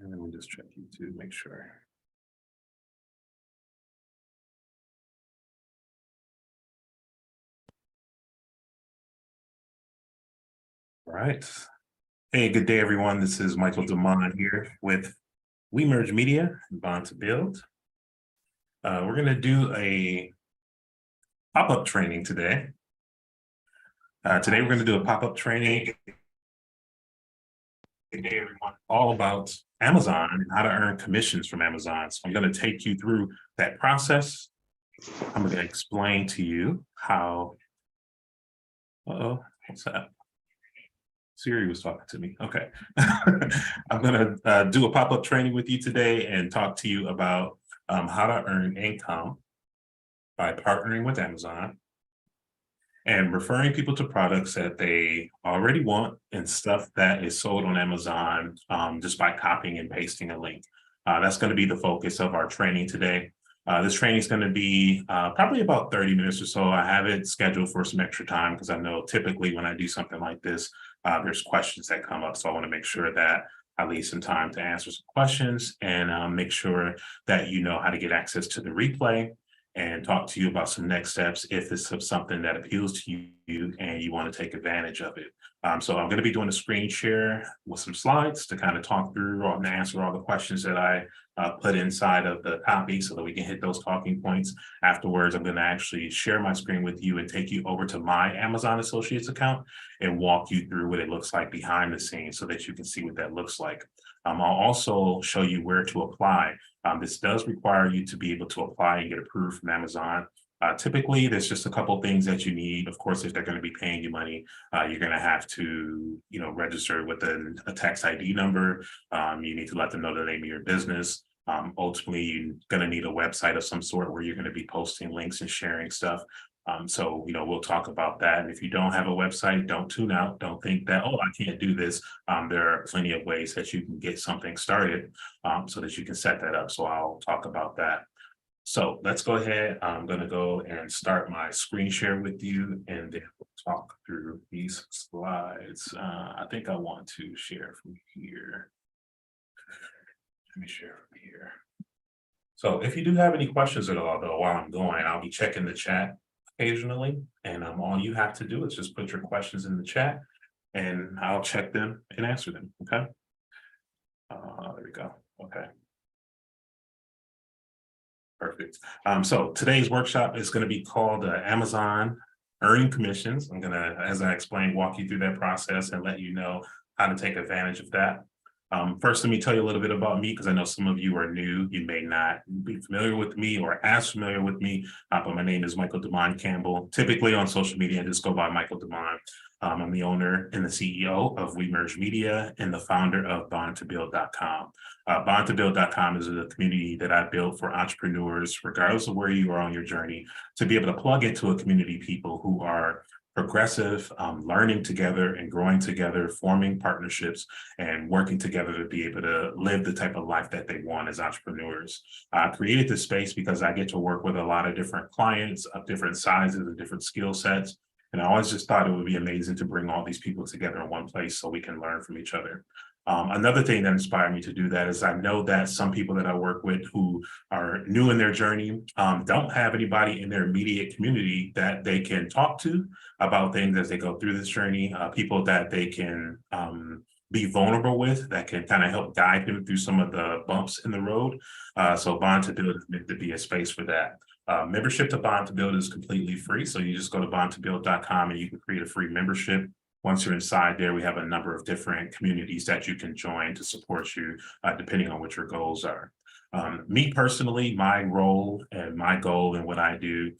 And let me just check you to make sure. All right. Hey, good day, everyone. This is Michael Demond here with We Merge Media and Bond to Build. We're going to do a pop-up training today. Today, we're going to do a pop-up training all about Amazon and how to earn commissions from Amazon. So I'm going to take you through that process. I'm going to explain to you how. What's that? Siri was talking to me. Okay. I'm going to do a pop-up training with you today and talk to you about how to earn income by partnering with Amazon and referring people to products that they already want and stuff that is sold on Amazon just by copying and pasting a link. That's going to be the focus of our training today. This training is going to be probably about 30 minutes or so. I have it scheduled for some extra time because I know typically when I do something like this, there's questions that come up. So I want to make sure that I leave some time to answer some questions and make sure that you know how to get access to the replay and talk to you about some next steps if it's something that appeals to you and you want to take advantage of it. So I'm going to be doing a screen share with some slides to kind of talk through and answer all the questions that I put inside of the copy so that we can hit those talking points. Afterwards, I'm going to actually share my screen with you and take you over to my Amazon Associates account and walk you through what it looks like behind the scenes so that you can see what that looks like. I'll also show you where to apply. This does require you to be able to apply and get approved from Amazon. Typically, there's just a couple things that you need. Of course, if they're going to be paying you money, you're going to have to, register with a tax ID number. You need to let them know the name of your business. Ultimately, you're going to need a website of some sort where you're going to be posting links and sharing stuff. So we'll talk about that. And if you don't have a website, don't tune out. Don't think that, oh, I can't do this. There are plenty of ways that you can get something started so that you can set that up. So I'll talk about that. So let's go ahead. I'm going to go and start my screen share with you and then we'll talk through these slides. I think I want to share from here. Let me share from here. So if you do have any questions at all, though, while I'm going, I'll be checking the chat occasionally. And all you have to do is just put your questions in the chat and I'll check them and answer them. Okay. There we go. Okay. Perfect. So today's workshop is going to be called Amazon Earning Commissions. I'm going to, as I explained, walk you through that process and let you know how to take advantage of that. First, let me tell you a little bit about me because I know some of you are new. You may not be familiar with me or as familiar with me, but my name is Michael Demond Campbell. Typically on social media, I just go by Michael Demond. I'm the owner and the CEO of We Merge Media and the founder of bondtobuild.com. Bondtobuild.com is a community that I built for entrepreneurs, regardless of where you are on your journey, to be able to plug into a community of people who are progressive, learning together and growing together, forming partnerships and working together to be able to live the type of life that they want as entrepreneurs. I created this space because I get to work with a lot of different clients of different sizes and different skill sets. And I always just thought it would be amazing to bring all these people together in one place so we can learn from each other. Another thing that inspired me to do that is I know that some people that I work with who are new in their journey don't have anybody in their immediate community that they can talk to about things as they go through this journey, people that they can be vulnerable with, that can kind of help guide them through some of the bumps in the road. So Bond to Build is meant to be a space for that. Membership to Bond to Build is completely free. So you just go to bondtobuild.com and you can create a free membership. Once you're inside there, we have a number of different communities that you can join to support you, depending on what your goals are. Me personally, my role and my goal and what I do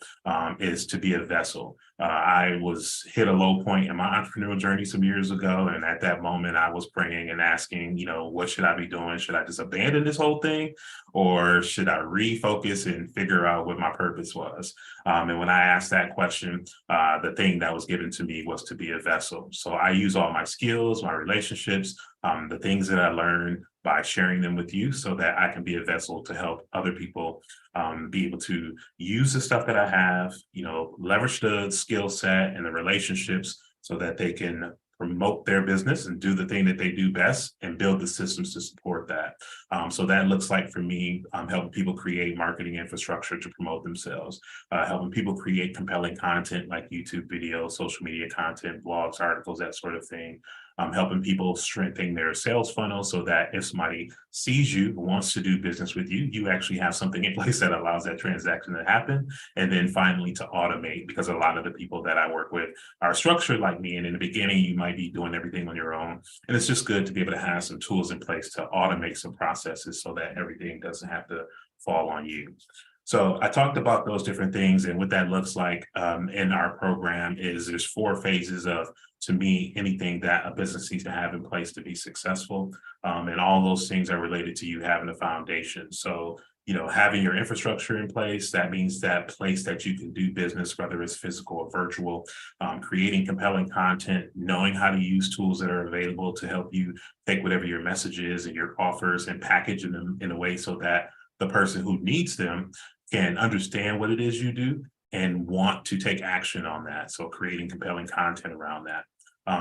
is to be a vessel. I was hit a low point in my entrepreneurial journey some years ago. And at that moment, I was praying and asking, what should I be doing? Should I just abandon this whole thing? Or should I refocus and figure out what my purpose was? And when I asked that question, the thing that was given to me was to be a vessel. So I use all my skills, my relationships, the things that I learned by sharing them with you so that I can be a vessel to help other people be able to use the stuff that I have, leverage the skill set and the relationships so that they can promote their business and do the thing that they do best and build the systems to support that. So that looks like for me, helping people create marketing infrastructure to promote themselves, helping people create compelling content like YouTube videos, social media content, blogs, articles, that sort of thing. Helping people strengthen their sales funnel so that if somebody sees you, wants to do business with you, you actually have something in place that allows that transaction to happen. And then finally to automate, because a lot of the people that I work with are structured like me. And in the beginning, you might be doing everything on your own. And it's just good to be able to have some tools in place to automate some processes so that everything doesn't have to fall on you. So I talked about those different things, and what that looks like in our program is there's 4 phases of, to me, anything that a business needs to have in place to be successful. And all those things are related to you having a foundation. So, having your infrastructure in place, that means that place that you can do business, whether it's physical or virtual, creating compelling content, knowing how to use tools that are available to help you take whatever your message is and your offers and package them in a way so that the person who needs them can understand what it is you do and want to take action on that. So creating compelling content around that.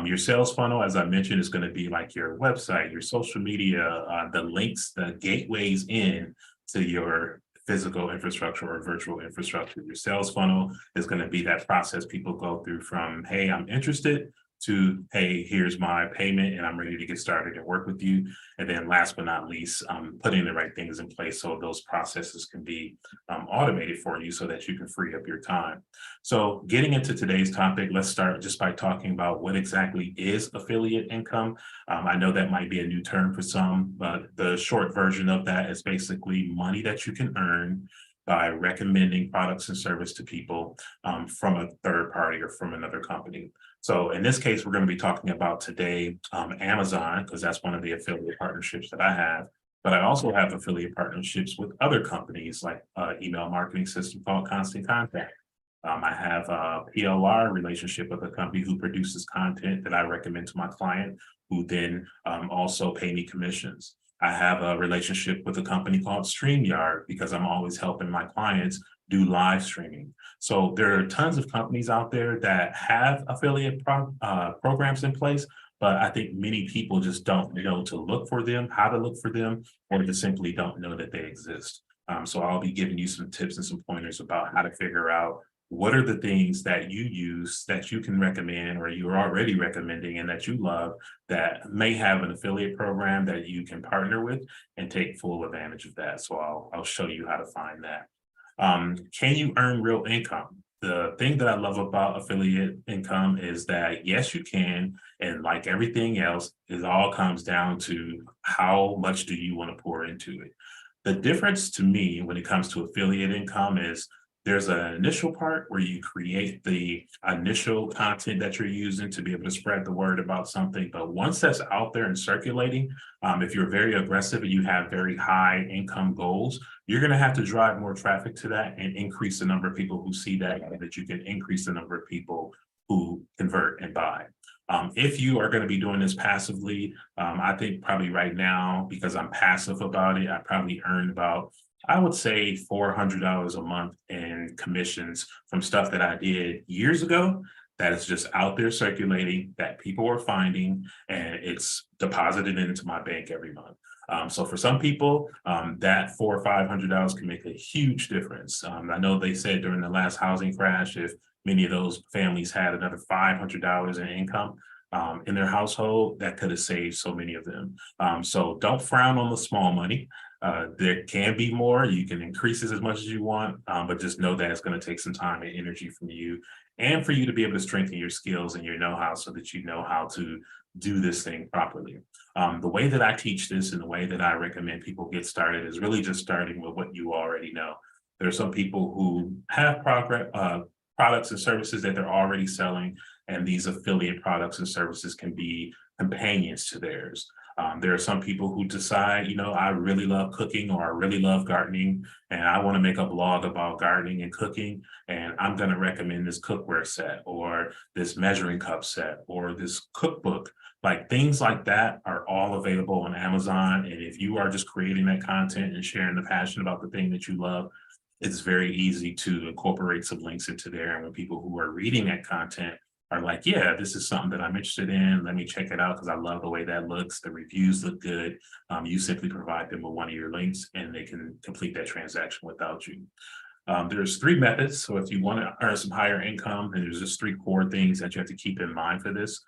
Your sales funnel, as I mentioned, is going to be like your website, your social media, the links, the gateways in to your physical infrastructure or virtual infrastructure. Your sales funnel is going to be that process people go through from, hey, I'm interested, to, hey, here's my payment and I'm ready to get started and work with you. And then last but not least, putting the right things in place so those processes can be automated for you so that you can free up your time. So getting into today's topic, let's start just by talking about what exactly is affiliate income. I know that might be a new term for some, but the short version of that is basically money that you can earn by recommending products and service to people from a third party or from another company. So in this case, we're going to be talking about today Amazon, because that's one of the affiliate partnerships that I have. But I also have affiliate partnerships with other companies like email marketing system called Constant Contact. I have a PLR relationship with a company who produces content that I recommend to my client, who then also pay me commissions. I have a relationship with a company called StreamYard because I'm always helping my clients do live streaming. So there are tons of companies out there that have affiliate programs in place, but I think many people just don't know to look for them, how to look for them, or just simply don't know that they exist. So I'll be giving you some tips and some pointers about how to figure out what are the things that you use that you can recommend or you're already recommending and that you love that may have an affiliate program that you can partner with and take full advantage of that. So I'll show you how to find that. Can you earn real income? The thing that I love about affiliate income is that yes, you can. And like everything else, it all comes down to how much do you want to pour into it. The difference to me when it comes to affiliate income is there's an initial part where you create the initial content that you're using to be able to spread the word about something. But once that's out there and circulating, if you're very aggressive and you have very high income goals, you're going to have to drive more traffic to that and increase the number of people who see that, and that you can increase the number of people who convert and buy. If you are going to be doing this passively, I think probably right now, because I'm passive about it, I probably earned about, I would say, $400 a month in commissions from stuff that I did years ago that is just out there circulating, that people are finding, and it's deposited into my bank every month. So for some people, that $400 or $500 can make a huge difference. I know they said during the last housing crash, if many of those families had another $500 in income in their household, that could have saved so many of them. So don't frown on the small money. There can be more. You can increase it as much as you want, but just know that it's going to take some time and energy from you and for you to be able to strengthen your skills and your know-how so that you know how to do this thing properly. The way that I teach this and the way that I recommend people get started is really just starting with what you already know. There are some people who have products and services that they're already selling, and these affiliate products and services can be companions to theirs. There are some people who decide, I really love cooking or I really love gardening, and I want to make a blog about gardening and cooking, and I'm going to recommend this cookware set or this measuring cup set or this cookbook. Like things like that are all available on Amazon. And if you are just creating that content and sharing the passion about the thing that you love, it's very easy to incorporate some links into there. And when people who are reading that content are like, yeah, this is something that I'm interested in. Let me check it out because I love the way that looks. The reviews look good. You simply provide them with one of your links and they can complete that transaction without you. There's three methods. So if you want to earn some higher income, then there's just three core things that you have to keep in mind for this.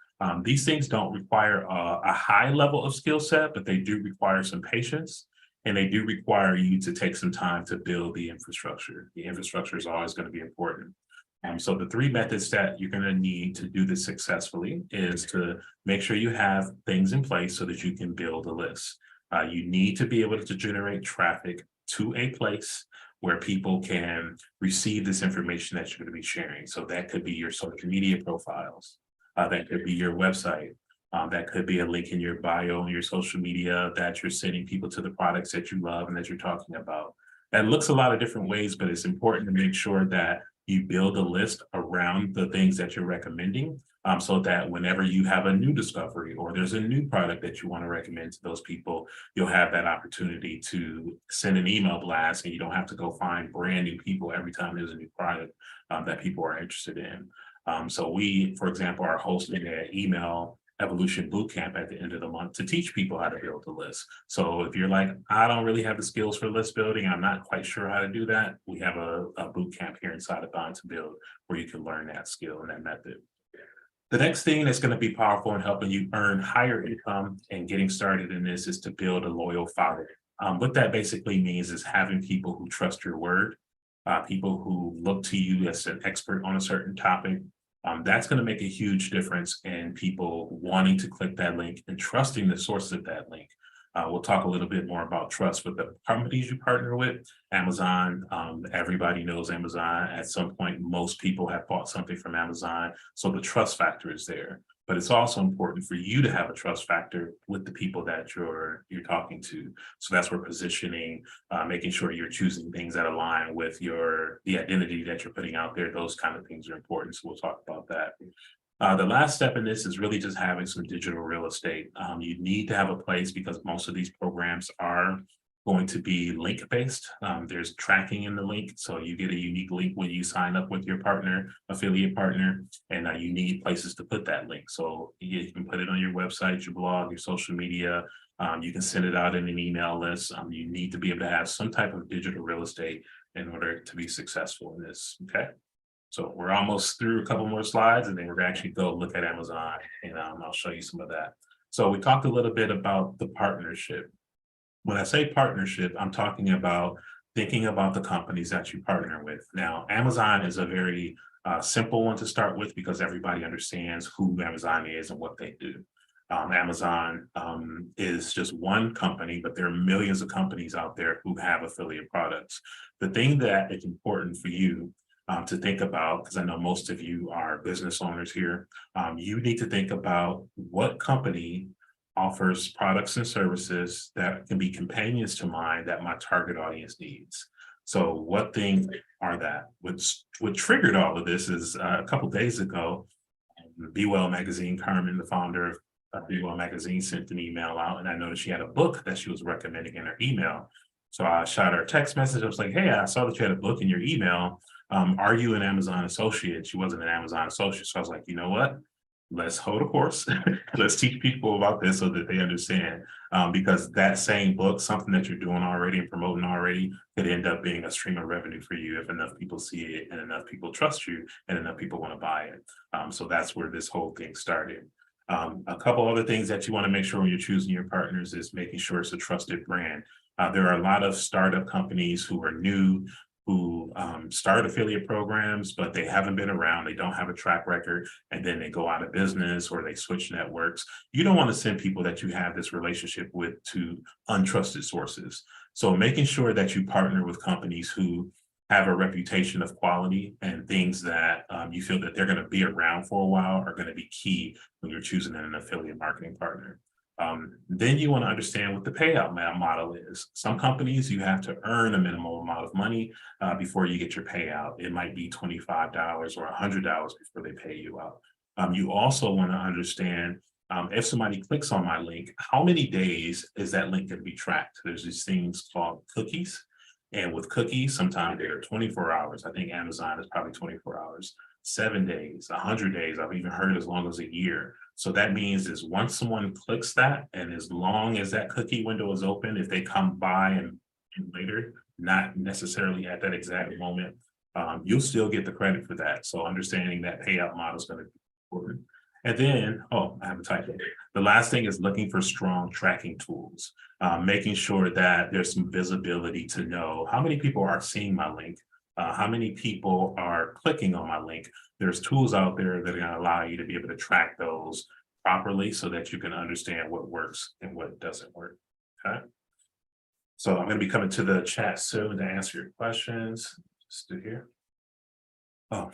These things don't require a high level of skill set, but they do require some patience and they do require you to take some time to build the infrastructure. The infrastructure is always going to be important. So the three methods that you're going to need to do this successfully is to make sure you have things in place so that you can build a list. You need to be able to generate traffic to a place where people can receive this information that you're going to be sharing. So that could be your social media profiles. That could be your website. That could be a link in your bio on your social media that you're sending people to the products that you love and that you're talking about. That looks a lot of different ways, but it's important to make sure that you build a list around the things that you're recommending, so that whenever you have a new discovery or there's a new product that you want to recommend to those people, you'll have that opportunity to send an email blast and you don't have to go find brand new people every time there's a new product that people are interested in. So we, for example, are hosting an email evolution bootcamp at the end of the month to teach people how to build a list. So if you're like, I don't really have the skills for list building, I'm not quite sure how to do that, we have a bootcamp here inside of Bond to Build where you can learn that skill and that method. The next thing that's going to be powerful in helping you earn higher income and getting started in this is to build a loyal following. What that basically means is having people who trust your word, people who look to you as an expert on a certain topic. That's going to make a huge difference in people wanting to click that link and trusting the source of that link. We'll talk a little bit more about trust with the companies you partner with. Amazon, everybody knows Amazon. At some point, most people have bought something from Amazon. So the trust factor is there. But it's also important for you to have a trust factor with the people that you're talking to. So that's where positioning, making sure you're choosing things that align with the identity that you're putting out there. Those kind of things are important. So we'll talk about that. The last step in this is really just having some digital real estate. You need to have a place because most of these programs are going to be link based. There's tracking in the link. So you get a unique link when you sign up with your partner, affiliate partner, and you need places to put that link. So you can put it on your website, your blog, your social media. You can send it out in an email list. You need to be able to have some type of digital real estate in order to be successful in this, okay? So we're almost through a couple more slides and then we're gonna actually go look at Amazon and I'll show you some of that. So we talked a little bit about the partnership. When I say partnership, I'm talking about thinking about the companies that you partner with. Now, Amazon is a very simple one to start with because everybody understands who Amazon is and what they do. Amazon is just one company, but there are millions of companies out there who have affiliate products. The thing that is important for you to think about, because I know most of you are business owners here, you need to think about what company offers products and services that can be companions to mine that my target audience needs. So what things are that? What triggered all of this is a couple days ago, Be Well Magazine, Carmen, the founder of Be Well Magazine, sent an email out and I noticed she had a book that she was recommending in her email. So I shot her a text message. I was like, hey, I saw that you had a book in your email. Are you an Amazon associate? She wasn't an Amazon associate. So I was like, you know what? Let's hold a course. Let's teach people about this so that they understand. Because that same book, something that you're doing already and promoting already, could end up being a stream of revenue for you if enough people see it and enough people trust you and enough people want to buy it. So that's where this whole thing started. A couple other things that you want to make sure when you're choosing your partners is making sure it's a trusted brand. There are a lot of startup companies who are new, who start affiliate programs, but they haven't been around, they don't have a track record, and then they go out of business or they switch networks. You don't want to send people that you have this relationship with to untrusted sources. So making sure that you partner with companies who have a reputation of quality and things that you feel that they're going to be around for a while are going to be key when you're choosing an affiliate marketing partner. Then you want to understand what the payout model is. Some companies, you have to earn a minimal amount of money before you get your payout. It might be $25 or $100 before they pay you out. You also want to understand if somebody clicks on my link, how many days is that link going to be tracked? There's these things called cookies. And with cookies, sometimes they're 24 hours. I think Amazon is probably 24 hours. 7 days, 100 days. I've even heard as long as a year. So that means is once someone clicks that, and as long as that cookie window is open, if they come by and later, not necessarily at that exact moment, you'll still get the credit for that. So understanding that payout model is going to be important. And then, oh, I have a typo. The last thing is looking for strong tracking tools, making sure that there's some visibility to know how many people are seeing my link, how many people are clicking on my link. There's tools out there that are going to allow you to be able to track those properly so that you can understand what works and what doesn't work. Okay. So I'm going to be coming to the chat soon to answer your questions. Just do here. Oh,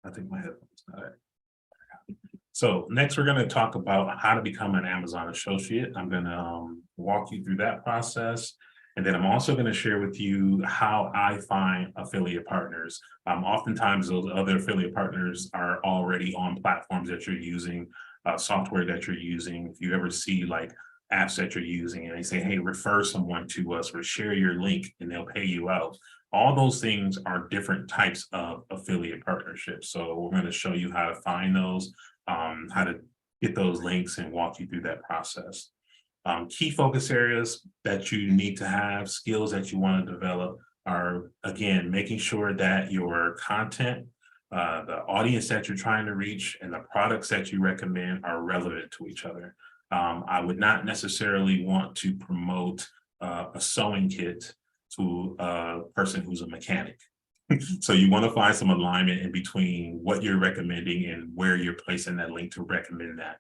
I think my headphones not it. So next, we're going to talk about how to become an Amazon associate. I'm going to walk you through that process. And then I'm also going to share with you how I find affiliate partners. Oftentimes, those other affiliate partners are already on platforms that you're using, software that you're using. If you ever see like apps that you're using and they say, hey, refer someone to us or share your link and they'll pay you out. All those things are different types of affiliate partnerships. So we're going to show you how to find those, how to get those links and walk you through that process. Key focus areas that you need to have, skills that you want to develop are, again, making sure that your content, the audience that you're trying to reach, and the products that you recommend are relevant to each other. I would not necessarily want to promote a sewing kit to a person who's a mechanic. So you want to find some alignment in between what you're recommending and where you're placing that link to recommend that.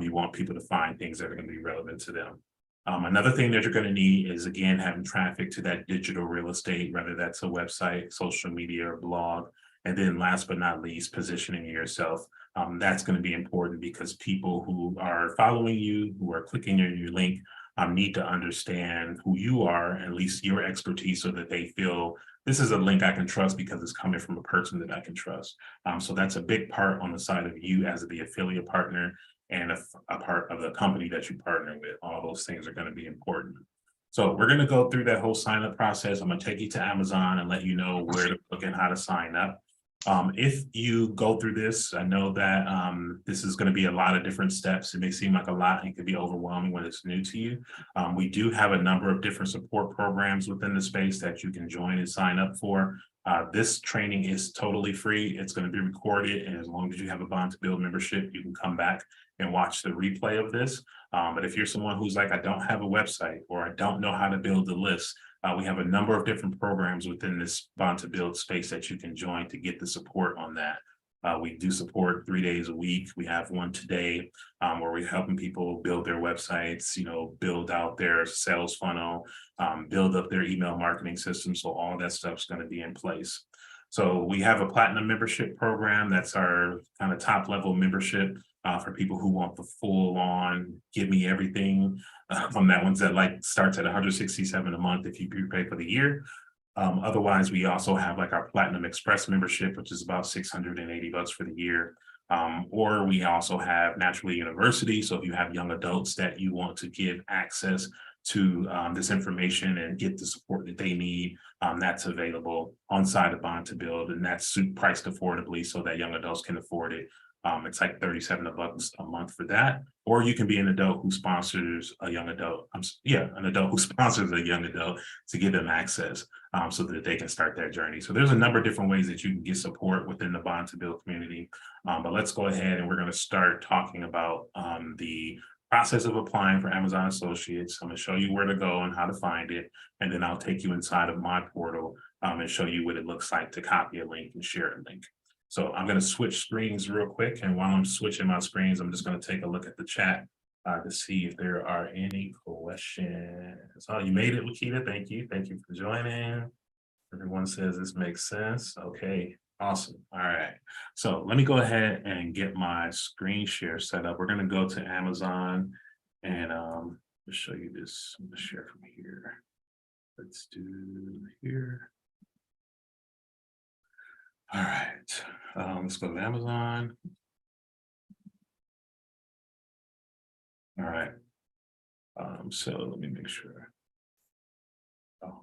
You want people to find things that are going to be relevant to them. Another thing that you're going to need is, again, having traffic to that digital real estate, whether that's a website, social media, or blog. And then last but not least, positioning yourself. That's going to be important because people who are following you, who are clicking on your link, need to understand who you are, at least your expertise, so that they feel this is a link I can trust because it's coming from a person that I can trust. So that's a big part on the side of you as the affiliate partner and a part of the company that you partner with. All those things are going to be important. So we're going to go through that whole sign up process. I'm going to take you to Amazon and let you know where to look and how to sign up. If you go through this, I know that this is going to be a lot of different steps. It may seem like a lot and it could be overwhelming when it's new to you. We do have a number of different support programs within the space that you can join and sign up for. This training is totally free. It's going to be recorded, and as long as you have a Bond to Build membership, you can come back and watch the replay of this. But if you're someone who's like, I don't have a website or I don't know how to build the list, we have a number of different programs within this Bond to Build space that you can join to get the support on that. We do support 3 days a week. We have one today where we're helping people build their websites, build out their sales funnel, build up their email marketing system. So all that stuff's going to be in place. So we have a platinum membership program. That's our kind of top level membership for people who want the full on, give me everything. From that one's that like starts at 167 a month if you prepay for the year. Otherwise, we also have like our Platinum Express membership, which is about $680 for the year. Or we also have Naturally University. So if you have young adults that you want to give access to this information and get the support that they need, that's available on site of Bond to Build, and that's priced affordably so that young adults can afford it. It's like $37 a month for that. Or you can be an adult who sponsors a young adult. An adult who sponsors a young adult to give them access so that they can start that journey. So there's a number of different ways that you can get support within the Bond to Build community. But let's go ahead and we're going to start talking about the process of applying for Amazon Associates. I'm going to show you where to go and how to find it. And then I'll take you inside of my portal and show you what it looks like to copy a link and share a link. So I'm going to switch screens real quick. And while I'm switching my screens, I'm just going to take a look at the chat to see if there are any questions. Oh, you made it, Lakita. Thank you. Thank you for joining. Everyone says this makes sense. Okay, awesome. All right. So let me go ahead and get my screen share set up. We're going to go to Amazon and just show you this. I'm going to share from here. Let's do here. All right, let's go to Amazon. All right, so let me make sure. Oh,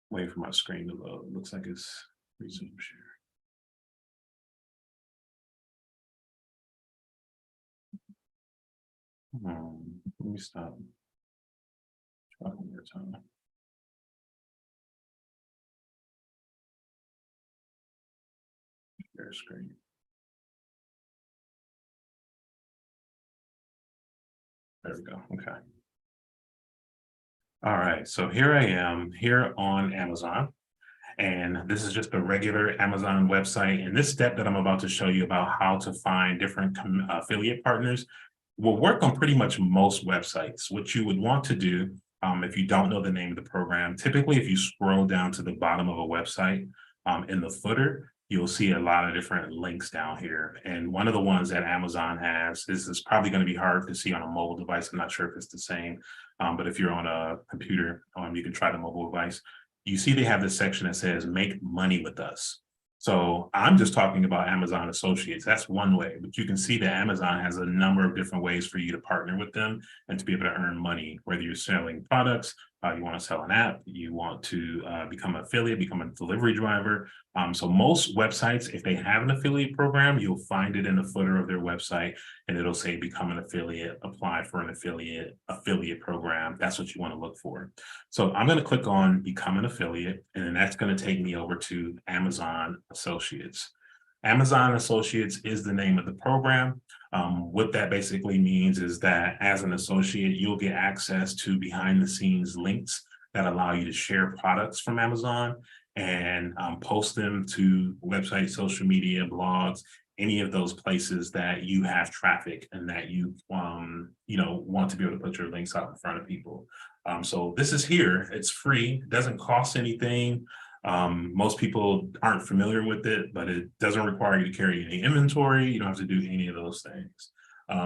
wait for my screen to load. Looks like it's Resume share. Let me stop. Try one more time. Share screen. There we go. Okay. All right. So here I am here on Amazon. And this is just a regular Amazon website. And this step that I'm about to show you about how to find different affiliate partners will work on pretty much most websites. What you would want to do, if you don't know the name of the program, typically if you scroll down to the bottom of a website in the footer, you'll see a lot of different links down here. And one of the ones that Amazon has, this is probably going to be hard to see on a mobile device. I'm not sure if it's the same, but if you're on a computer, you can try the mobile device. You see they have this section that says make money with us. So I'm just talking about Amazon Associates. That's one way, but you can see that Amazon has a number of different ways for you to partner with them and to be able to earn money, whether you're selling products, you want to sell an app, you want to become an affiliate, become a delivery driver. So most websites, if they have an affiliate program, you'll find it in the footer of their website and it'll say become an affiliate, apply for an affiliate program. That's what you want to look for. So I'm going to click on become an affiliate, and then that's going to take me over to Amazon Associates. Amazon Associates is the name of the program. What that basically means is that as an associate, you'll get access to behind the scenes links that allow you to share products from Amazon and post them to websites, social media, blogs, any of those places that you have traffic and that you want to be able to put your links out in front of people. So this is here, it's free, it doesn't cost anything. Most people aren't familiar with it, but it doesn't require you to carry any inventory. You don't have to do any of those things.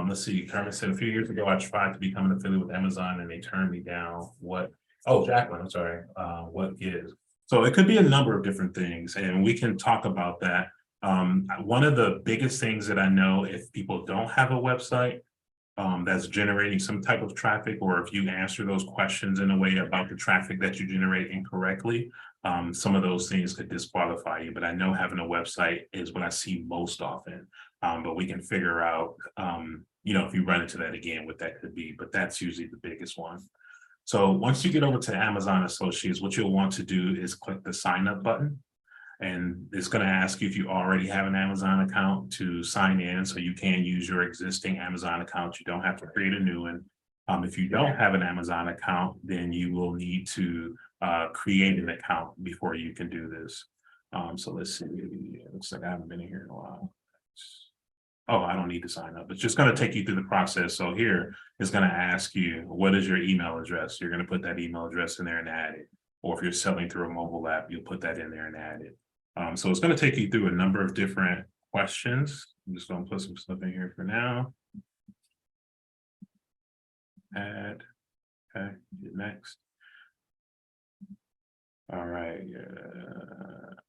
Let's see, Carmen said a few years ago, I tried to become an affiliate with Amazon and they turned me down. What? Oh, Jacqueline, I'm sorry. What gives? So it could be a number of different things, and we can talk about that. One of the biggest things that I know, if people don't have a website that's generating some type of traffic, or if you answer those questions in a way about the traffic that you generate incorrectly, some of those things could disqualify you. But I know having a website is what I see most often. But we can figure out, if you run into that again, what that could be. But that's usually the biggest one. So once you get over to Amazon Associates, what you'll want to do is click the sign up button. And it's going to ask you if you already have an Amazon account to sign in, so you can use your existing Amazon account. You don't have to create a new one. If you don't have an Amazon account, then you will need to create an account before you can do this. So let's see. It looks like I haven't been in here in a while. Oh, I don't need to sign up. It's just going to take you through the process. So here it's going to ask you, what is your email address? You're going to put that email address in there and add it. Or if you're selling through a mobile app, you'll put that in there and add it. So it's going to take you through a number of different questions. I'm just going to put some stuff in here for now. Add. Okay, next. All right.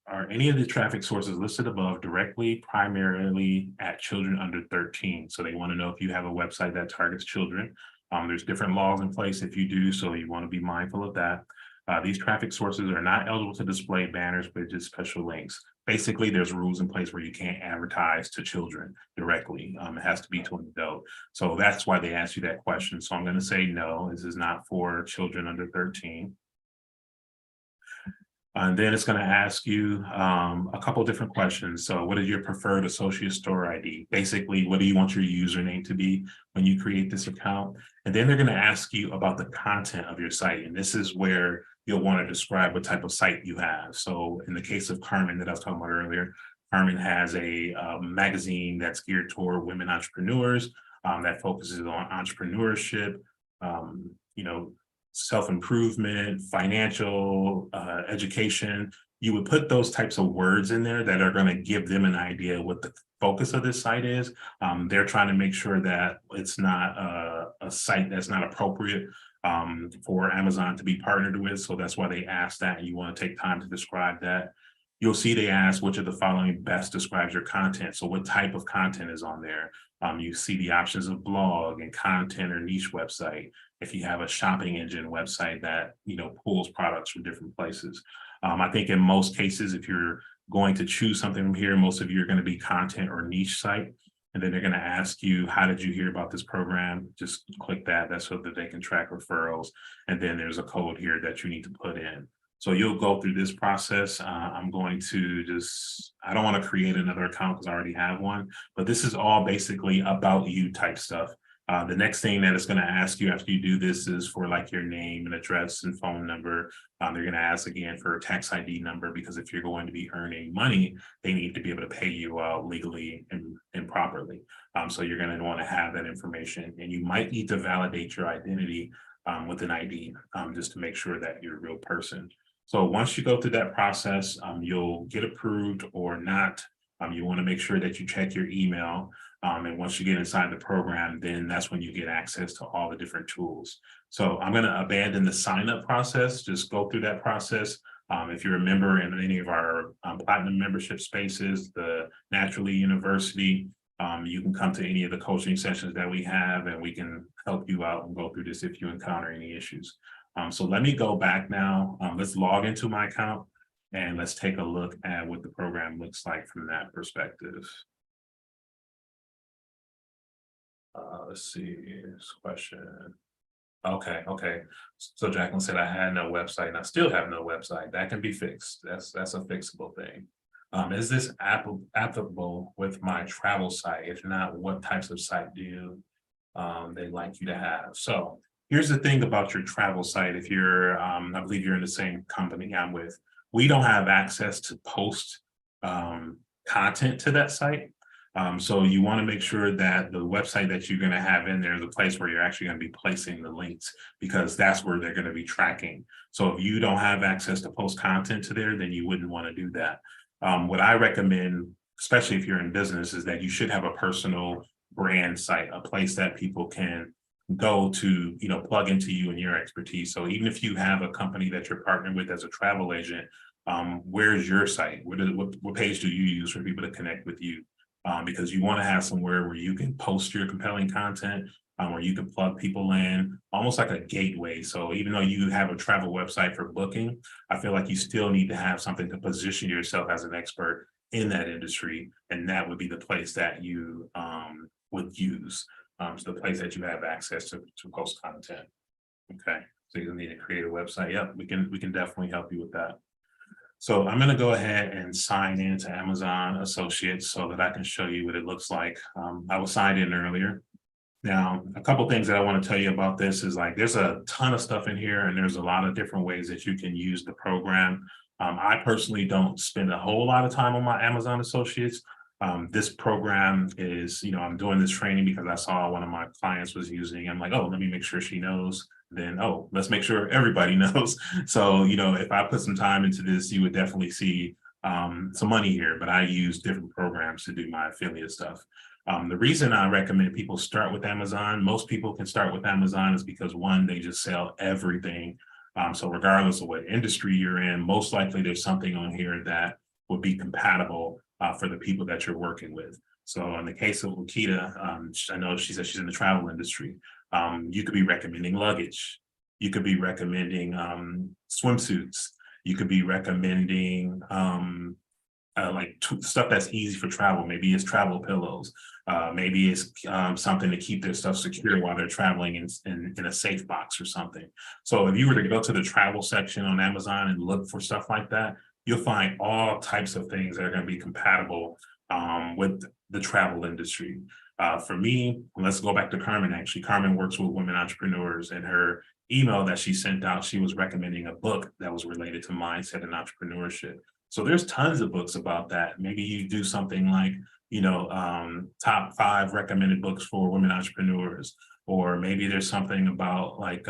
Are any of the traffic sources listed above directly, primarily at children under 13? So they want to know if you have a website that targets children. There's different laws in place if you do, so you want to be mindful of that. These traffic sources are not eligible to display banners, widgets, special links. Basically, there's rules in place where you can't advertise to children directly. It has to be to an adult. So that's why they asked you that question. So I'm going to say no, this is not for children under 13. And then it's going to ask you a couple of different questions. So what is your preferred associate store ID? Basically, what do you want your username to be when you create this account? And then they're going to ask you about the content of your site. And this is where you'll want to describe what type of site you have. So in the case of Carmen that I was talking about earlier, Carmen has a magazine that's geared toward women entrepreneurs that focuses on entrepreneurship, self-improvement, financial, education. You would put those types of words in there that are going to give them an idea what the focus of this site is. They're trying to make sure that it's not a site that's not appropriate for Amazon to be partnered with. So that's why they asked that, and you want to take time to describe that. You'll see they ask which of the following best describes your content. So what type of content is on there? You see the options of blog and content or niche website. If you have a shopping engine website that pulls products from different places. I think in most cases, if you're going to choose something from here. Most of you are going to be content or niche site. And then they're going to ask you, how did you hear about this program? Just click that. That's so that they can track referrals. And then there's a code here that you need to put in. So you'll go through this process. I'm going to I don't want to create another account because I already have one, but this is all basically about you type stuff. The next thing that it's going to ask you after you do this is for like your name and address and phone number. They're going to ask again for a tax ID number, because if you're going to be earning money, they need to be able to pay you legally and properly. So you're going to want to have that information, and you might need to validate your identity with an ID just to make sure that you're a real person. So once you go through that process, you'll get approved or not. You want to make sure that you check your email. And once you get inside the program, then that's when you get access to all the different tools. So I'm going to abandon the sign up process, just go through that process. If you're a member in any of our platinum membership spaces, the Naturally University, you can come to any of the coaching sessions that we have, and we can help you out and go through this if you encounter any issues. So let me go back now. Let's log into my account and let's take a look at what the program looks like from that perspective. Let's see this question. Okay. So Jacqueline said I had no website and I still have no website. That can be fixed. That's a fixable thing. Is this applicable with my travel site? If not, what types of site do they'd like you to have? So here's the thing about your travel site. If you're, I believe you're in the same company I'm with, we don't have access to post content to that site. So you want to make sure that the website that you're going to have in there is a place where you're actually going to be placing the links, because that's where they're going to be tracking. So if you don't have access to post content to there, then you wouldn't want to do that. What I recommend, especially if you're in business, is that you should have a personal brand site, a place that people can go to, plug into you and your expertise. So even if you have a company that you're partnered with as a travel agent, where's your site? What page do you use for people to connect with you? Because you want to have somewhere where you can post your compelling content, where you can plug people in, almost like a gateway. So even though you have a travel website for booking, I feel like you still need to have something to position yourself as an expert in that industry. And that would be the place that you would use. So the place that you have access to post content. Okay, so you need to create a website. Yep, we can definitely help you with that. So I'm going to go ahead and sign into Amazon Associates so that I can show you what it looks like. I was signed in earlier. Now, a couple things that I want to tell you about this is, like, there's a ton of stuff in here, and there's a lot of different ways that you can use the program. I personally don't spend a whole lot of time on my Amazon Associates. This program is, I'm doing this training because I saw one of my clients was using. I'm like, oh, let me make sure she knows. Then, oh, let's make sure everybody knows. So, if I put some time into this, you would definitely see some money here, but I use different programs to do my affiliate stuff. The reason I recommend people start with Amazon, most people can start with Amazon, is because, one, they just sell everything. So regardless of what industry you're in, most likely there's something on here that would be compatible for the people that you're working with. So in the case of Lakita, I know she said she's in the travel industry. You could be recommending luggage. You could be recommending swimsuits. You could be recommending stuff that's easy for travel. Maybe it's travel pillows. Maybe it's something to keep their stuff secure while they're traveling in a safe box or something. So if you were to go to the travel section on Amazon and look for stuff like that, you'll find all types of things that are going to be compatible with the travel industry. For me, let's go back to Carmen. Actually, Carmen works with women entrepreneurs, and her email that she sent out, she was recommending a book that was related to mindset and entrepreneurship. So there's tons of books about that. Maybe you do something like, top 5 recommended books for women entrepreneurs, or maybe there's something about like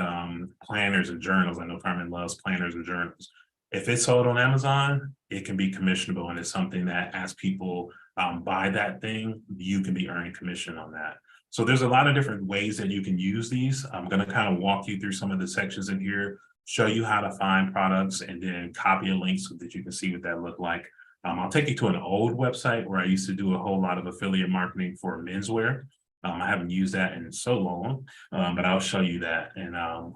planners and journals. I know Carmen loves planners and journals. If it's sold on Amazon, it can be commissionable, and it's something that, as people buy that thing, you can be earning commission on that. So there's a lot of different ways that you can use these. I'm going to kind of walk you through some of the sections in here, show you how to find products, and then copy a link so that you can see what that look like. I'll take you to an old website where I used to do a whole lot of affiliate marketing for menswear. I haven't used that in so long, but I'll show you that, and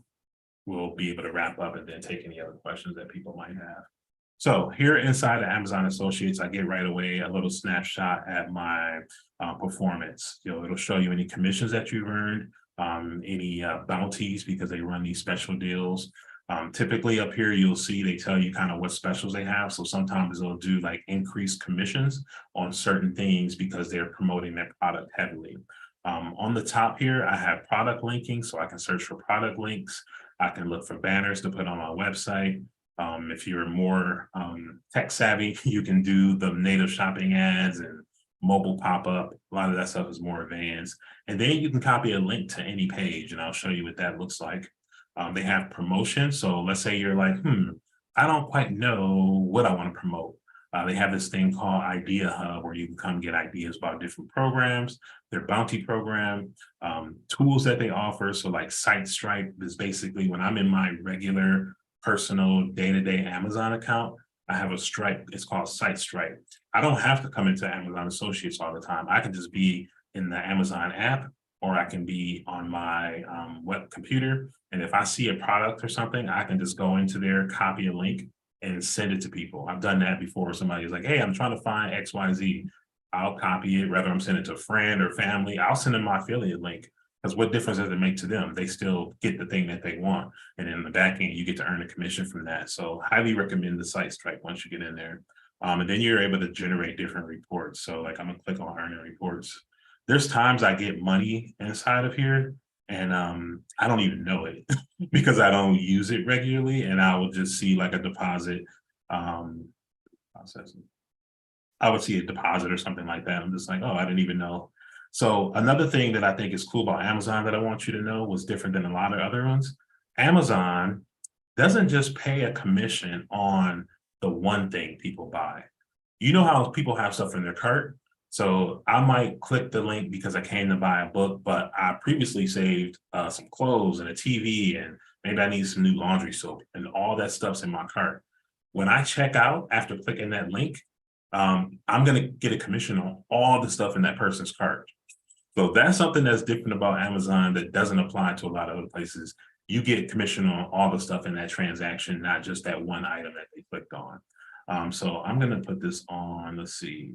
we'll be able to wrap up and then take any other questions that people might have. So here inside of Amazon Associates, I get right away a little snapshot at my performance. It'll show you any commissions that you've earned, any bounties because they run these special deals. Typically up here, you'll see they tell you kind of what specials they have. So sometimes they'll do like increased commissions on certain things because they're promoting their product heavily. On the top here, I have product linking, so I can search for product links. I can look for banners to put on my website. If you're more tech savvy, you can do the native shopping ads and mobile pop-up. A lot of that stuff is more advanced. And then you can copy a link to any page, and I'll show you what that looks like. They have promotion. So let's say you're like, I don't quite know what I want to promote. They have this thing called Idea Hub where you can come get ideas about different programs, their bounty program, tools that they offer. So like SiteStripe is basically when I'm in my regular personal day-to-day Amazon account, I have a Stripe. It's called SiteStripe. I don't have to come into Amazon Associates all the time. I can just be in the Amazon app, or I can be on my web computer. And if I see a product or something, I can just go into there, copy a link, and send it to people. I've done that before. Somebody's like, hey, I'm trying to find XYZ. I'll copy it, whether I'm sending it to a friend or family. I'll send them my affiliate link. Because what difference does it make to them? They still get the thing that they want. And in the back end, you get to earn a commission from that. So highly recommend the SiteStripe once you get in there. And then you're able to generate different reports. So like I'm gonna click on earning reports. There's times I get money inside of here and I don't even know it because I don't use it regularly. And I will just see like a deposit processing. I would see a deposit or something like that. I'm just like, oh, I didn't even know. So another thing that I think is cool about Amazon that I want you to know was different than a lot of other ones. Amazon doesn't just pay a commission on the one thing people buy. You know how people have stuff in their cart? So I might click the link because I came to buy a book, but I previously saved some clothes and a TV, and maybe I need some new laundry soap, and all that stuff's in my cart. When I check out after clicking that link, I'm going to get a commission on all the stuff in that person's cart. So that's something that's different about Amazon that doesn't apply to a lot of other places. You get commission on all the stuff in that transaction, not just that one item that they clicked on. So I'm going to put this on, let's see,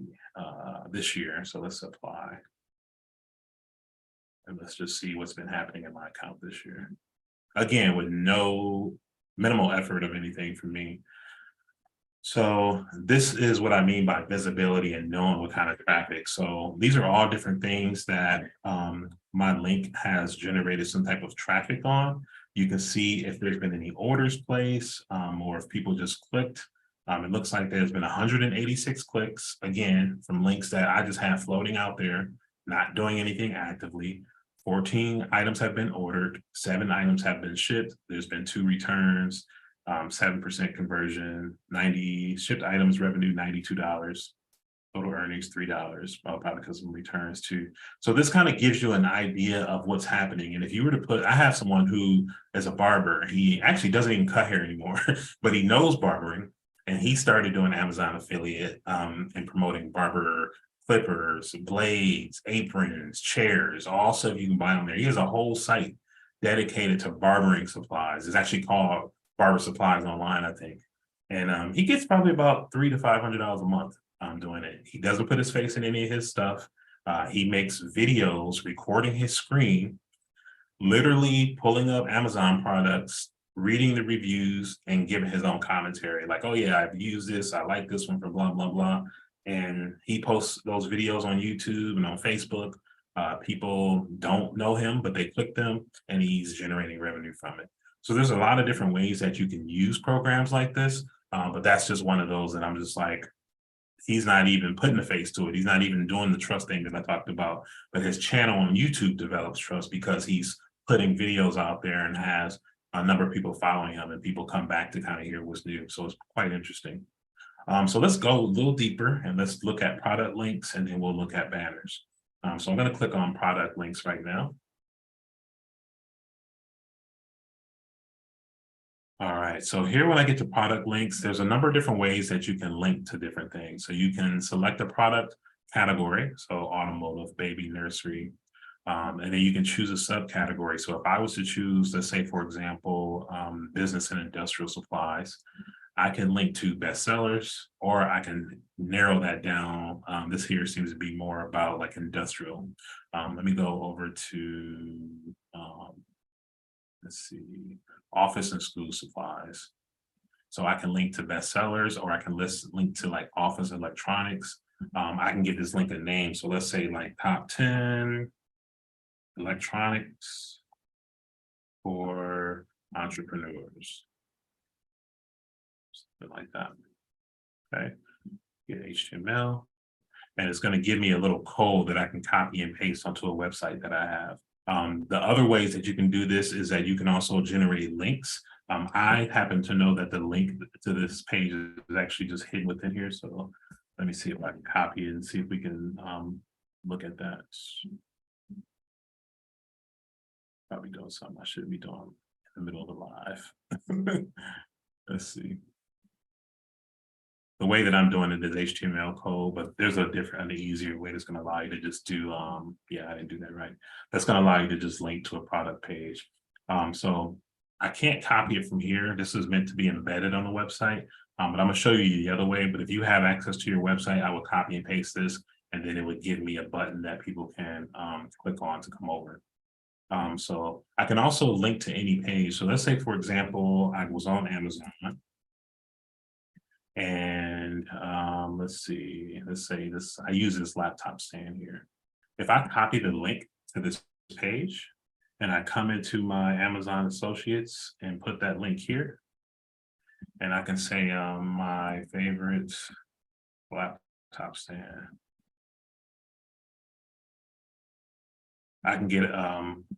this year. So let's apply. And let's just see what's been happening in my account this year. Again, with no minimal effort of anything from me. So this is what I mean by visibility and knowing what kind of traffic. So these are all different things that my link has generated some type of traffic on. You can see if there's been any orders placed or if people just clicked. It looks like there's been 186 clicks, again, from links that I just have floating out there, not doing anything actively. 14 items have been ordered, 7 items have been shipped. There's been 2 returns. 7% conversion, 90 shipped items revenue, $92, total earnings, $3, probably because of returns too. So this kind of gives you an idea of what's happening. And if you were to put, I have someone who is a barber, he actually doesn't even cut hair anymore, but he knows barbering. And he started doing Amazon affiliate and promoting barber clippers, blades, aprons, chairs, all stuff you can buy on there. He has a whole site dedicated to barbering supplies. It's actually called Barber Supplies Online, I think. And he gets probably about $300 to $500 a month doing it. He doesn't put his face in any of his stuff. He makes videos recording his screen, literally pulling up Amazon products, reading the reviews, and giving his own commentary. Like, oh yeah, I've used this. I like this one from blah, blah, blah. And he posts those videos on YouTube and on Facebook. People don't know him, but they click them, and he's generating revenue from it. So there's a lot of different ways that you can use programs like this, but that's just one of those that I'm just like, he's not even putting a face to it. He's not even doing the trust thing that I talked about, but his channel on YouTube develops trust because he's putting videos out there and has a number of people following him, and people come back to kind of hear what's new. So it's quite interesting. So let's go a little deeper and let's look at product links, and then we'll look at banners. So I'm going to click on product links right now. All right, so here when I get to product links, there's a number of different ways that you can link to different things. So you can select a product category, so automotive, baby, nursery, and then you can choose a subcategory. So if I was to choose, let's say, for example, business and industrial supplies, I can link to bestsellers, or I can narrow that down. This here seems to be more about like industrial. Let me go over to, let's see, office and school supplies. So I can link to bestsellers, or I can link to like office electronics. I can give this link a name. So let's say like top 10 electronics for entrepreneurs, something like that. Okay, get HTML, and it's going to give me a little code that I can copy and paste onto a website that I have. The other ways that you can do this is that you can also generate links. I happen to know that the link to this page is actually just hidden within here. So let me see if I can copy it and see if we can look at that. Probably doing something I shouldn't be doing in the middle of the live. Let's see. The way that I'm doing it is HTML code, but there's a different, an easier way that's going to allow you to just do, yeah, I didn't do that right. That's going to allow you to just link to a product page. So I can't copy it from here. This is meant to be embedded on the website, but I'm going to show you the other way. But if you have access to your website, I will copy and paste this, and then it would give me a button that people can click on to come over. So I can also link to any page. So let's say, for example, I was on Amazon. And let's see, let's say this, I use this laptop stand here. If I copy the link to this page and I come into my Amazon Associates and put that link here, and I can say my favorite laptop stand, I can get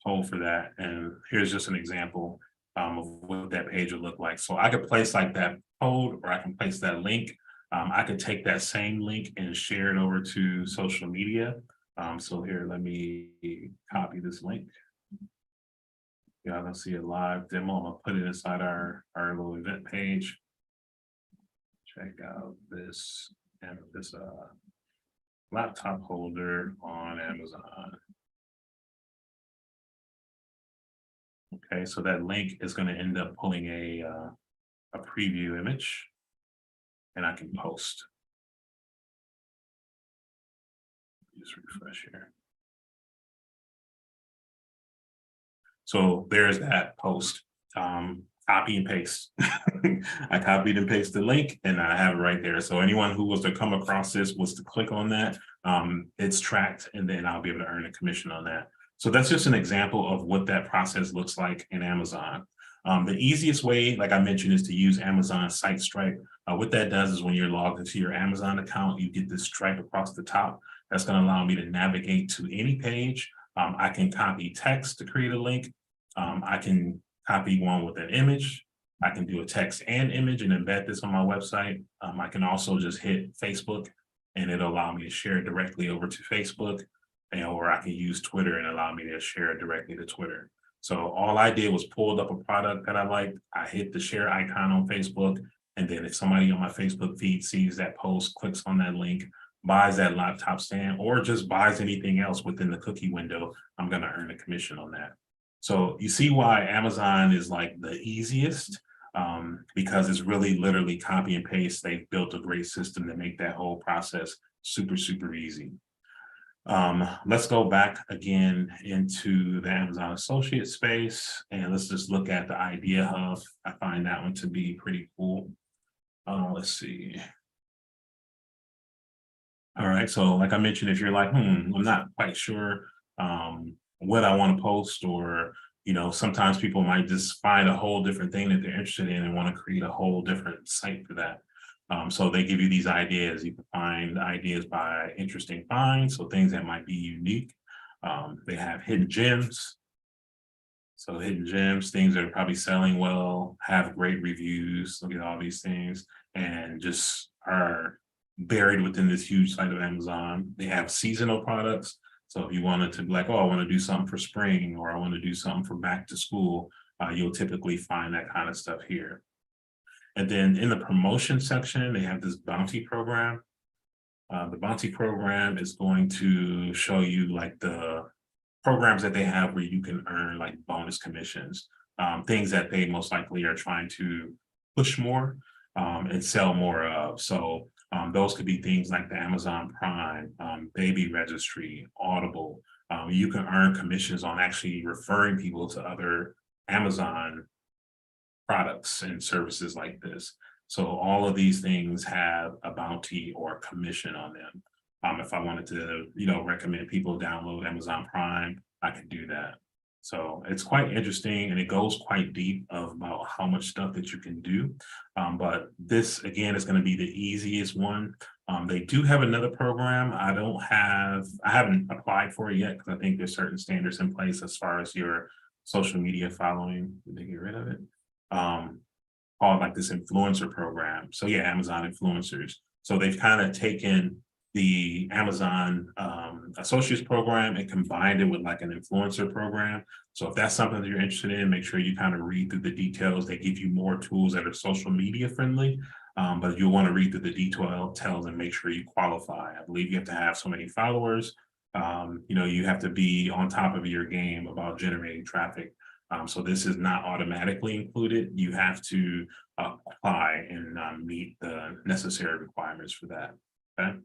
hold for that. And here's just an example of what that page would look like. So I could place like that code, or I can place that link. I could take that same link and share it over to social media. So here, let me copy this link. Yeah, I don't see a live demo. I'm gonna put it inside our little event page. Check out this and this laptop holder on Amazon. Okay, so that link is going to end up pulling a preview image, and I can post. Just refresh here. So there's that post. Copy and paste. I copied and pasted the link, and I have it right there. So anyone who was to come across this was to click on that, it's tracked, and then I'll be able to earn a commission on that. So that's just an example of what that process looks like in Amazon. The easiest way, like I mentioned, is to use Amazon Site Stripe. What that does is when you're logged into your Amazon account, you get this stripe across the top. That's going to allow me to navigate to any page. I can copy text to create a link. I can copy one with an image. I can do a text and image and embed this on my website. I can also just hit Facebook, and it'll allow me to share it directly over to Facebook, or I can use Twitter and allow me to share it directly to Twitter. So all I did was pulled up a product that I liked. I hit the share icon on Facebook, and then if somebody on my Facebook feed sees that post, clicks on that link, buys that laptop stand, or just buys anything else within the cookie window, I'm going to earn a commission on that. So you see why Amazon is like the easiest, because it's really literally copy and paste. They've built a great system to make that whole process super, super easy. Let's go back again into the Amazon Associate space, and let's just look at the Idea Hub. I find that one to be pretty cool. Let's see. All right, so like I mentioned, if you're like, I'm not quite sure what I want to post, or sometimes people might just find a whole different thing that they're interested in and want to create a whole different site for that. So they give you these ideas. You can find ideas by interesting finds, so things that might be unique. They have hidden gems. So hidden gems, things that are probably selling well, have great reviews. Look at all these things, and just are buried within this huge site of Amazon. They have seasonal products. So if you wanted to be like, oh, I want to do something for spring, or I want to do something for back to school, you'll typically find that kind of stuff here. And then in the promotion section, they have this bounty program. The bounty program is going to show you like the programs that they have where you can earn like bonus commissions, things that they most likely are trying to push more. and sell more of. So those could be things like the Amazon Prime, Baby Registry, Audible. You can earn commissions on actually referring people to other Amazon products and services like this. So all of these things have a bounty or a commission on them. If I wanted to, recommend people download Amazon Prime, I could do that. So it's quite interesting, and it goes quite deep of about how much stuff that you can do. But this again is going to be the easiest one. They do have another program. I haven't applied for it yet because I think there's certain standards in place as far as your social media following. Did they get rid of it? Called like this influencer program. So yeah, Amazon influencers. So they've kind of taken the Amazon associates program and combined it with like an influencer program. So if that's something that you're interested in, make sure you kind of read through the details. They give you more tools that are social media friendly, but you'll want to read through the details and make sure you qualify. I believe you have to have so many followers. You have to be on top of your game about generating traffic. So this is not automatically included. You have to apply and meet the necessary requirements for that. Okay.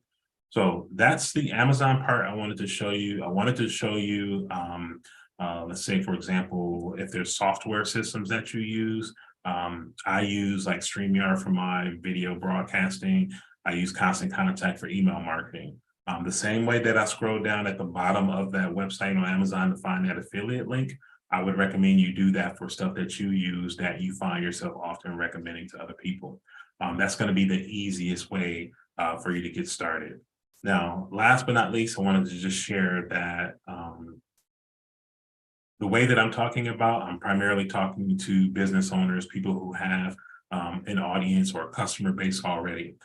So that's the Amazon part I wanted to show you. I wanted to show you, let's say, for example, if there's software systems that you use. I use like StreamYard for my video broadcasting. I use Constant Contact for email marketing. The same way that I scroll down at the bottom of that website on Amazon to find that affiliate link, I would recommend you do that for stuff that you use that you find yourself often recommending to other people. That's going to be the easiest way for you to get started. Now, last but not least, I wanted to just share that the way that I'm talking about, I'm primarily talking to business owners, people who have an audience or a customer base already.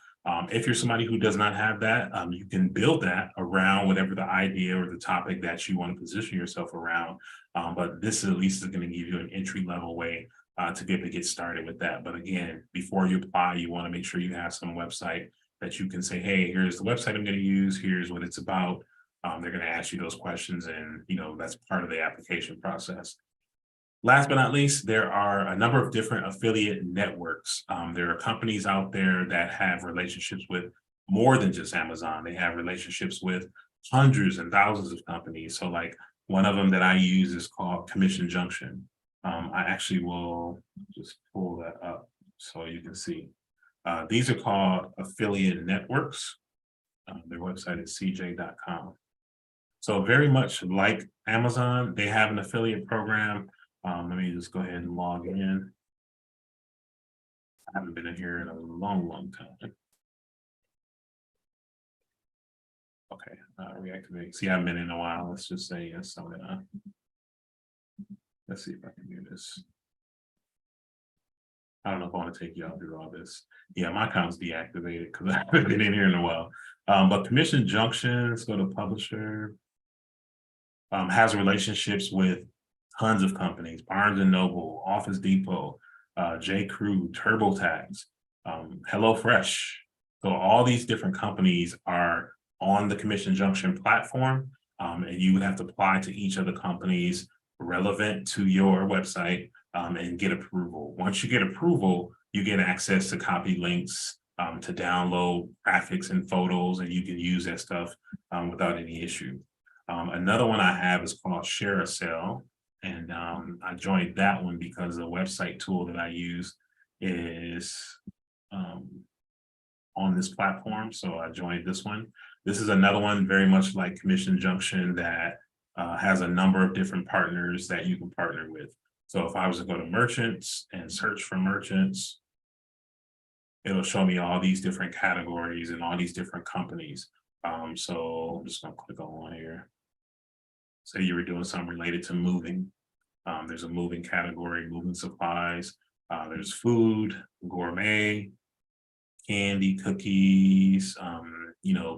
If you're somebody who does not have that, you can build that around whatever the idea or the topic that you want to position yourself around. But this at least is going to give you an entry level way to be able to get started with that. But again, before you apply, you want to make sure you have some website that you can say, hey, here's the website I'm going to use. Here's what it's about. They're going to ask you those questions, and that's part of the application process. Last but not least, there are a number of different affiliate networks. There are companies out there that have relationships with more than just Amazon. They have relationships with hundreds and thousands of companies. So like one of them that I use is called Commission Junction. I actually will just pull that up so you can see. These are called affiliate networks. Their website is cj.com. So very much like Amazon, they have an affiliate program. Let me just go ahead and log in. I haven't been in here in a long time. Okay, reactivate. See, I haven't been in a while. Let's just say yes. Let's see if I can do this. I don't know if I want to take y'all through all this. Yeah, my account's deactivated because I haven't been in here in a while. But Commission Junction, let's go to publisher. Has relationships with tons of companies: Barnes and Noble, Office Depot, J. Crew, TurboTax, HelloFresh. So all these different companies are on the Commission Junction platform, and you would have to apply to each of the companies relevant to your website and get approval. Once you get approval, you get access to copy links to download graphics and photos, and you can use that stuff without any issue. Another one I have is called Share a Sale. And I joined that one because the website tool that I use is on this platform. So I joined this one. This is another one very much like Commission Junction that has a number of different partners that you can partner with. So if I was to go to merchants and search for merchants, it'll show me all these different categories and all these different companies. So I'm just gonna click on one here. Say you were doing something related to moving. There's a moving category, moving supplies. There's food, gourmet, candy, cookies,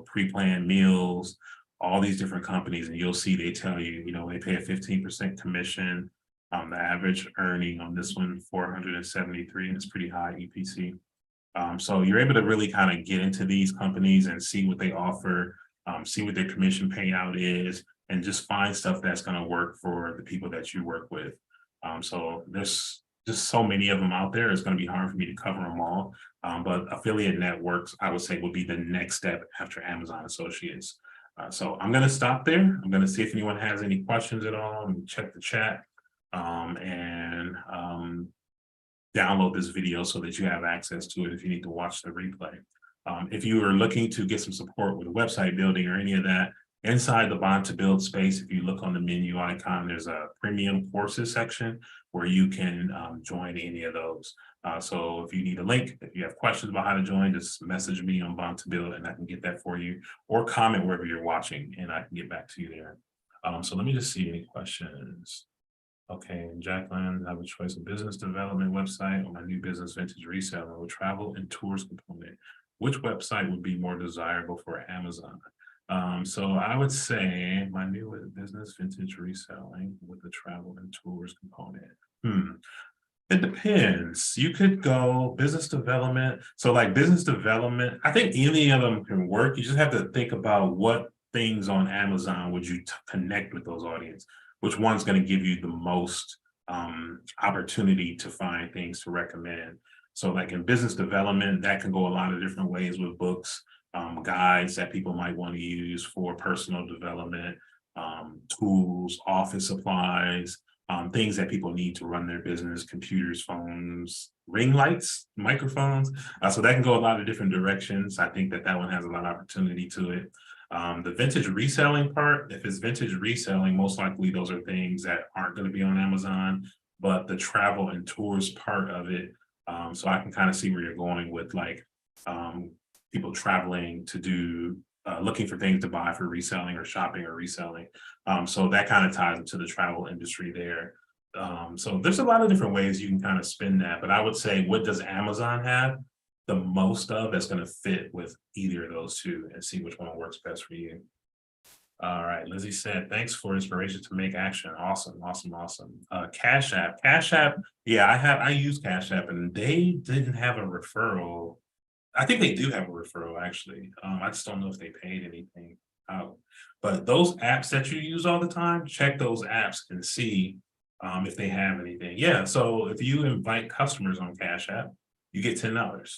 pre-planned meals, all these different companies. And you'll see they tell you, they pay a 15% commission. The average earning on this one, 473, and it's pretty high EPC. So you're able to really kind of get into these companies and see what they offer, see what their commission payout is, and just find stuff that's going to work for the people that you work with. So there's just so many of them out there. It's going to be hard for me to cover them all. But affiliate networks, I would say, would be the next step after Amazon Associates. So I'm going to stop there. I'm going to see if anyone has any questions at all and check the chat and download this video so that you have access to it if you need to watch the replay. If you are looking to get some support with website building or any of that, inside the Bond to Build space, if you look on the menu icon, there's a premium courses section where you can join any of those. So if you need a link, if you have questions about how to join, just message me on Bond to Build and I can get that for you, or comment wherever you're watching and I can get back to you there. So let me just see any questions. Okay, Jacqueline, I have a choice of business development website or my new business vintage reseller with travel and tours component. Which website would be more desirable for Amazon? So I would say my new business vintage reselling with the travel and tours component. It depends. You could go business development. So like business development, I think any of them can work. You just have to think about what things on Amazon would you connect with those audience, which one's going to give you the most opportunity to find things to recommend. So like in business development, that can go a lot of different ways with books, guides that people might want to use for personal development, tools, office supplies, things that people need to run their business, computers, phones, ring lights, microphones. So that can go a lot of different directions. I think that that one has a lot of opportunity to it. The vintage reselling part, if it's vintage reselling, most likely those are things that aren't going to be on Amazon, but the travel and tours part of it. So I can kind of see where you're going with like people traveling to do, looking for things to buy for reselling or shopping or reselling. So that kind of ties into the travel industry there. So there's a lot of different ways you can kind of spin that, but I would say, what does Amazon have the most of that's going to fit with either of those two, and see which one works best for you. All right, Lizzie said, thanks for inspiration to make action. Awesome, awesome, awesome. Cash App. Yeah, I use Cash App and they didn't have a referral. I think they do have a referral actually. I just don't know if they paid anything out. But those apps that you use all the time, check those apps and see if they have anything. Yeah, so if you invite customers on Cash App, you get $10.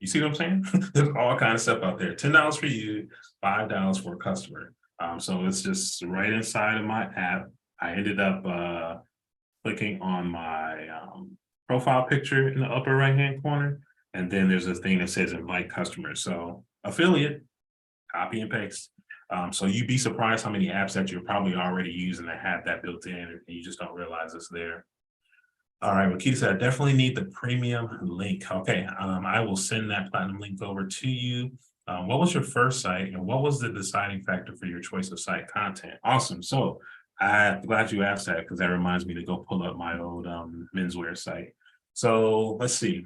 You see what I'm saying? There's all kind of stuff out there. $10 for you, $5 for a customer. So it's just right inside of my app. I ended up clicking on my profile picture in the upper right-hand corner. And then there's a thing that says invite customers. So affiliate, copy and paste. So you'd be surprised how many apps that you're probably already using that have that built in and you just don't realize it's there. All right, Wakita said, I definitely need the premium link. Okay, I will send that platinum link over to you. What was your first site and what was the deciding factor for your choice of site content? Awesome. So I'm glad you asked that because that reminds me to go pull up my old menswear site. So let's see.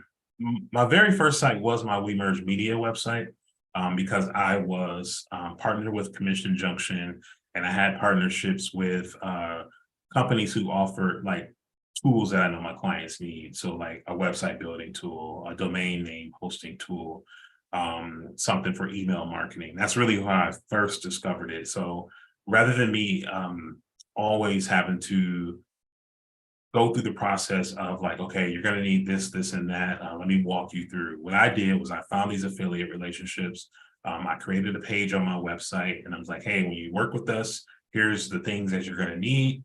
My very first site was my We Merge Media website because I was partnered with Commission Junction and I had partnerships with companies who offered like tools that I know my clients need. So like a website building tool, a domain name hosting tool, something for email marketing. That's really how I first discovered it. So rather than me always having to go through the process of like, okay, you're going to need this, this, and that. Let me walk you through. What I did was I found these affiliate relationships. I created a page on my website and I was like, hey, when you work with us, here's the things that you're going to need.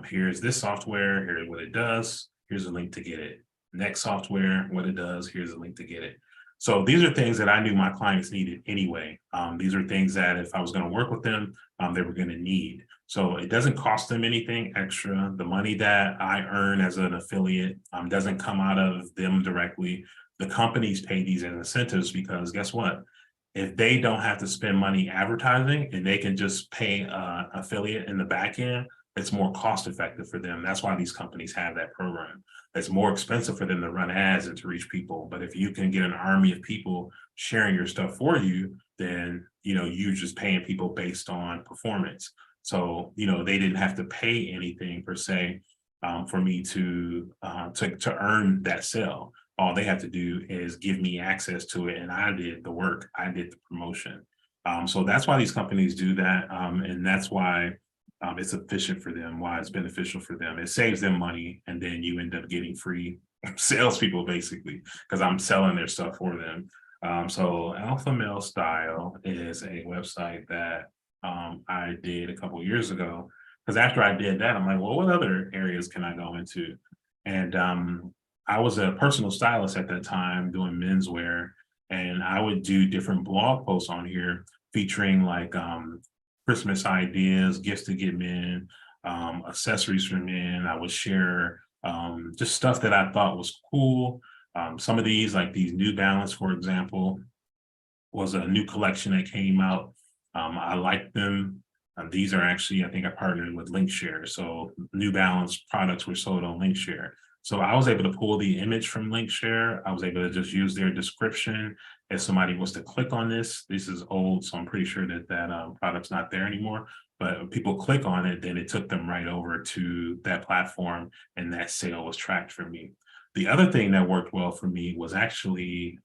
Here's this software, here's what it does, here's a link to get it. Next software, what it does, here's a link to get it. So these are things that I knew my clients needed anyway. These are things that if I was going to work with them, they were going to need. So it doesn't cost them anything extra. The money that I earn as an affiliate doesn't come out of them directly. The companies pay these as incentives because guess what? If they don't have to spend money advertising and they can just pay affiliate in the back end, it's more cost effective for them. That's why these companies have that program. It's more expensive for them to run ads and to reach people. But if you can get an army of people sharing your stuff for you, then you're just paying people based on performance. So they didn't have to pay anything per se for me to earn that sale. All they have to do is give me access to it, and I did the work. I did the promotion. So that's why these companies do that, and that's why it's efficient for them, why it's beneficial for them. It saves them money, and then you end up getting free salespeople basically because I'm selling their stuff for them. So Alpha Male Style is a website that I did a couple years ago. Because after I did that, I'm like, well, what other areas can I go into? And I was a personal stylist at that time doing menswear, and I would do different blog posts on here featuring like Christmas ideas, gifts to get men, accessories for men. I would share just stuff that I thought was cool. Some of these, like these New Balance, for example, was a new collection that came out. I like them. These are actually, I think I partnered with Linkshare. So New Balance products were sold on Linkshare. So I was able to pull the image from Linkshare. I was able to just use their description. If somebody was to click on this is old, so I'm pretty sure that product's not there anymore. But if people click on it, then it took them right over to that platform, and that sale was tracked for me. The other thing that worked well for me was actually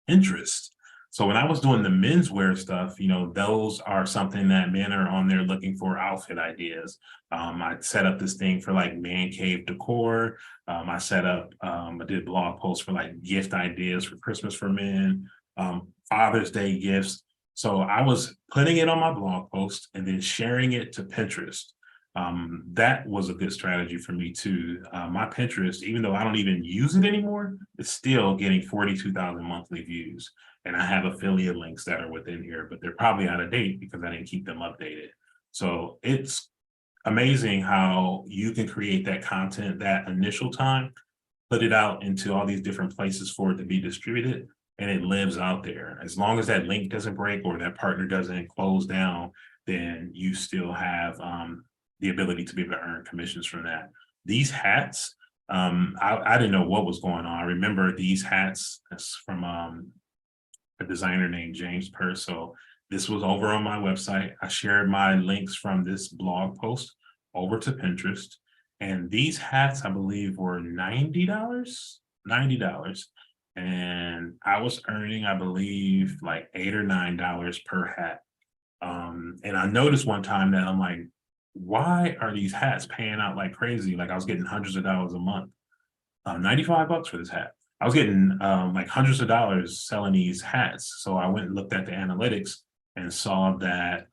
interest. So when I was doing the menswear stuff, those are something that men are on there looking for outfit ideas. I set up this thing for like man cave decor. I did blog posts for like gift ideas for Christmas for men, Father's Day gifts. So I was putting it on my blog post and then sharing it to Pinterest. That was a good strategy for me too. My Pinterest, even though I don't even use it anymore, it's still getting 42,000 monthly views. And I have affiliate links that are within here, but they're probably out of date because I didn't keep them updated. So it's amazing how you can create that content that initial time, put it out into all these different places for it to be distributed, and it lives out there. As long as that link doesn't break or that partner doesn't close down, then you still have the ability to be able to earn commissions from that. These hats, I didn't know what was going on. I remember these hats from a designer named James Purse. So this was over on my website. I shared my links from this blog post over to Pinterest. And these hats, I believe, were $90, $90. And I was earning, I believe, like $8 or $9 per hat. And I noticed one time that I'm like, why are these hats paying out like crazy? Like I was getting hundreds of dollars a month, $95 for this hat. I was getting like hundreds of dollars selling these hats. So I went and looked at the analytics and saw that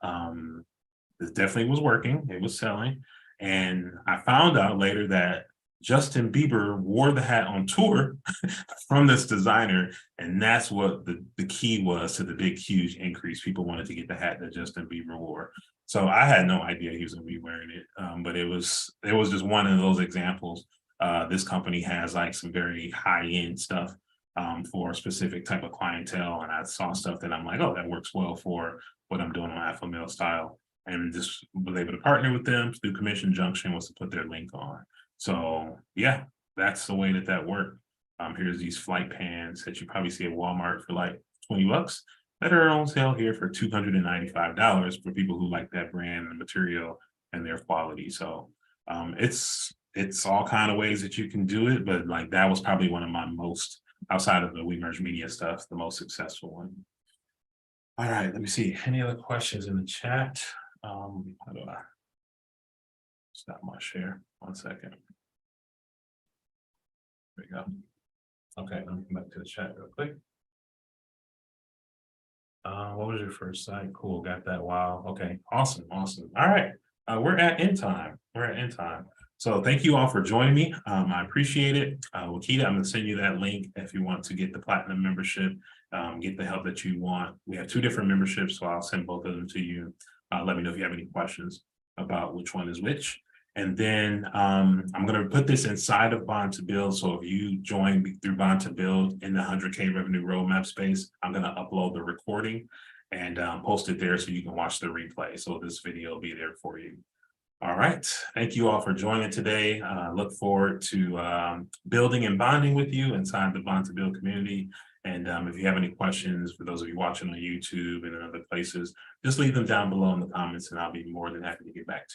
this definitely was working. It was selling. And I found out later that Justin Bieber wore the hat on tour from this designer. And that's what the key was to the big, huge increase. People wanted to get the hat that Justin Bieber wore. So I had no idea he was going to be wearing it. But it was just one of those examples. This company has like some very high-end stuff for a specific type of clientele. And I saw stuff that I'm like, oh, that works well for what I'm doing on Alpha Male Style. And just was able to partner with them through Commission Junction was to put their link on. So yeah, that's the way that worked. Here's these flight pans that you probably see at Walmart for like 20 bucks that are on sale here for $295 for people who like that brand and the material and their quality. So it's all kind of ways that you can do it, but like that was probably one of my most, outside of the We Merge Media stuff, the most successful one. All right, let me see. Any other questions in the chat? How do I stop my share? 1 second. There we go. Okay, let me come back to the chat real quick. What was your first site? Cool, got that. Wow. Okay, awesome. All right, we're at end time. So thank you all for joining me. I appreciate it. Wakita, I'm gonna send you that link if you want to get the platinum membership, get the help that you want. We have 2 different memberships, so I'll send both of them to you. Let me know if you have any questions about which one is which. And then I'm going to put this inside of Bond to Build. So if you join me through Bond to Build in the 100K revenue roadmap space, I'm going to upload the recording and post it there so you can watch the replay. So this video will be there for you. All right. Thank you all for joining today. Look forward to building and bonding with you inside the Bond to Build community. And if you have any questions, for those of you watching on YouTube and in other places, just leave them down below in the comments and I'll be more than happy to get back to you.